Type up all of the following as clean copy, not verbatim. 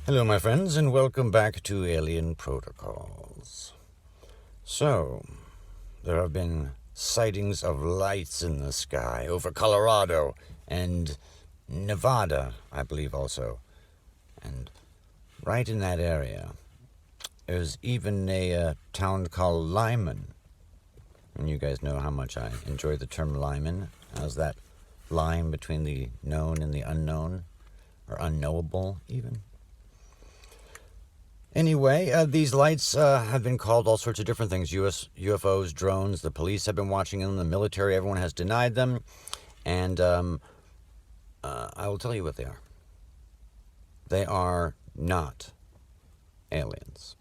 Hello, my friends, and welcome back to Alien Protocols. So, there have been sightings of lights in the sky over Colorado and Nevada, I believe also. And right in that area, there's even a town called Lyman. And you guys know how much I enjoy the term Lyman. How's that line between the known and the unknown, or unknowable even? Anyway, these lights have been called all sorts of different things. UFOs, drones, the police have been watching them, the military, everyone has denied them. And I will tell you what they are. They are not aliens.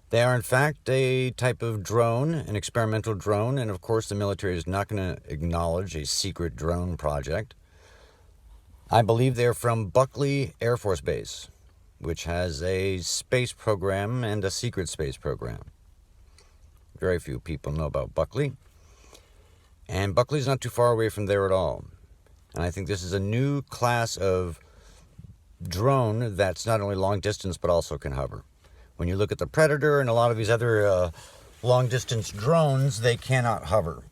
They are, in fact, a type of drone, an experimental drone, and of course the military is not going to acknowledge a secret drone project. I believe they're from Buckley Air Force Base, which has a space program and a secret space program. Very few people know about Buckley. And Buckley's not too far away from there at all. And I think this is a new class of drone that's not only long distance but also can hover. When you look at the Predator and a lot of these other long distance drones, they cannot hover.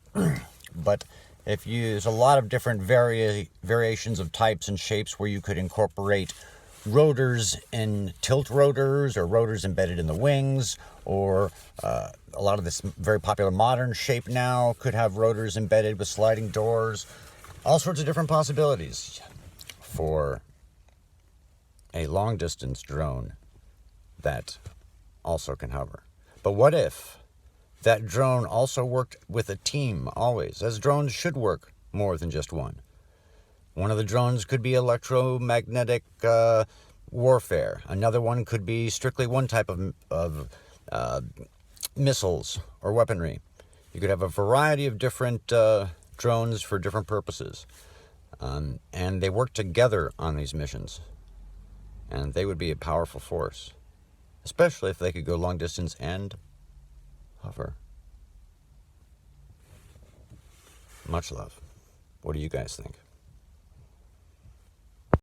But if you, there's a lot of different variations of types and shapes where you could incorporate rotors in tilt rotors, or rotors embedded in the wings, or a lot of this very popular modern shape now could have rotors embedded with sliding doors. All sorts of different possibilities for a long distance drone that also can hover. But what if that drone also worked with a team always, as drones should work more than just one? One of the drones could be electromagnetic warfare. Another one could be strictly one type of missiles or weaponry. You could have a variety of different drones for different purposes. And they work together on these missions. And they would be a powerful force, especially if they could go long distance and hover. Much love. What do you guys think?